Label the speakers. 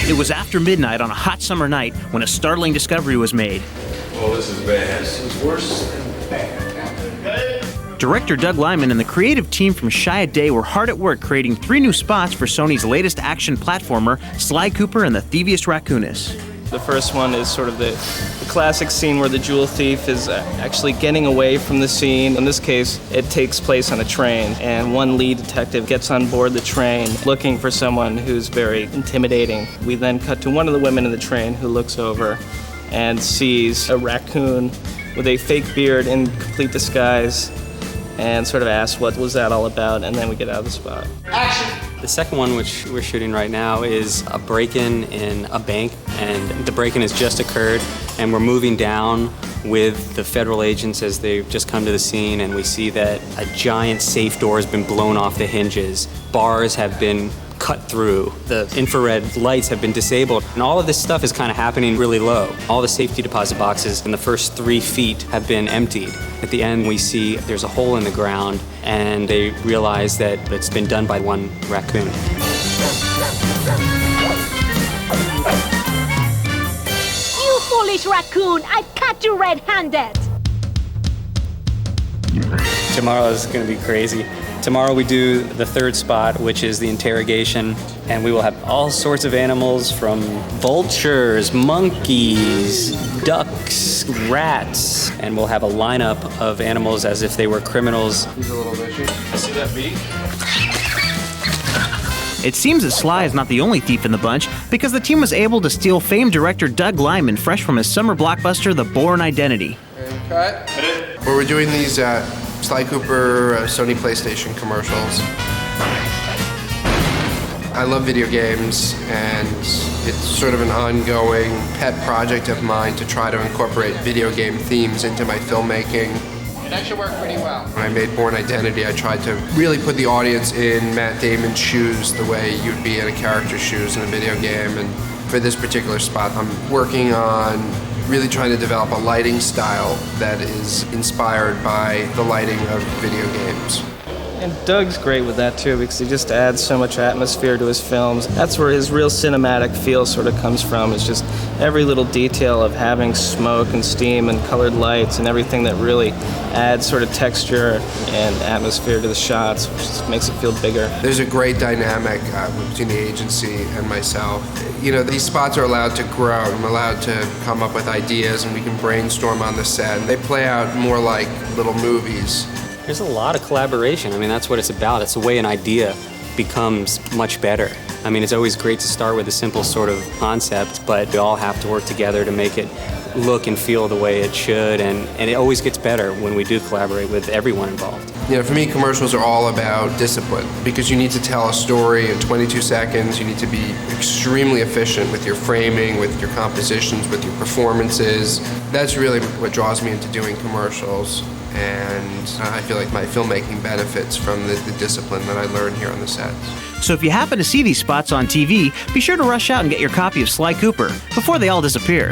Speaker 1: It was after midnight on a hot summer night when a startling discovery was made.
Speaker 2: Oh, this is bad. This is worse than bad.
Speaker 1: Director Doug Liman and the creative team from Shy a Day were hard at work creating 3 new spots for Sony's latest action platformer, Sly Cooper and the Thievius Raccoonus.
Speaker 3: The first one is sort of the classic scene where the jewel thief is actually getting away from the scene. In this case, it takes place on a train, and one lead detective gets on board the train looking for someone who's very intimidating. We then cut to one of the women in the train who looks over and sees a raccoon with a fake beard in complete disguise and sort of asks what was that all about, and then we get out of the spot.
Speaker 4: Action!
Speaker 5: The second one, which we're shooting right now, is a break-in in a bank, and the break-in has just occurred, and we're moving down with the federal agents as they've just come to the scene, and we see that a giant safe door has been blown off the hinges. Bars have been cut through. The infrared lights have been disabled. And all of this stuff is kind of happening really low. All the safety deposit boxes in the first 3 feet have been emptied. At the end, we see there's a hole in the ground, and they realize that it's been done by one raccoon.
Speaker 6: You foolish raccoon! I caught you red-handed!
Speaker 5: Tomorrow is going to be crazy. Tomorrow we do the third spot, which is the interrogation, and we will have all sorts of animals from vultures, monkeys, ducks, rats, and we'll have a lineup of animals as if they were criminals.
Speaker 2: He's a little bitchy. See that beak?
Speaker 1: It seems that Sly is not the only thief in the bunch, because the team was able to steal famed director Doug Liman fresh from his summer blockbuster, The Bourne Identity.
Speaker 2: And cut.
Speaker 7: Well, we're doing these Sly Cooper Sony PlayStation commercials. I love video games, and it's sort of an ongoing pet project of mine to try to incorporate video game themes into my filmmaking.
Speaker 4: It actually worked pretty well.
Speaker 7: When I made Bourne Identity, I tried to really put the audience in Matt Damon's shoes the way you'd be in a character's shoes in a video game. And for this particular spot, I'm working on really trying to develop a lighting style that is inspired by the lighting of video games.
Speaker 3: And Doug's great with that too, because he just adds so much atmosphere to his films. That's where his real cinematic feel sort of comes from. It's just every little detail of having smoke and steam and colored lights and everything that really adds sort of texture and atmosphere to the shots, which just makes it feel bigger.
Speaker 7: There's a great dynamic between the agency and myself. You know, these spots are allowed to grow. I'm allowed to come up with ideas, and we can brainstorm on the set. They play out more like little movies.
Speaker 5: There's a lot of collaboration. I mean, that's what it's about. It's the way an idea becomes much better. I mean, it's always great to start with a simple sort of concept, but we all have to work together to make it look and feel the way it should, and it always gets better when we do collaborate with everyone involved.
Speaker 7: You know, for me, commercials are all about discipline, because you need to tell a story in 22 seconds. You need to be extremely efficient with your framing, with your compositions, with your performances. That's really what draws me into doing commercials. And I feel like my filmmaking benefits from the discipline that I learned here on the set.
Speaker 1: So if you happen to see these spots on TV, be sure to rush out and get your copy of Sly Cooper before they all disappear.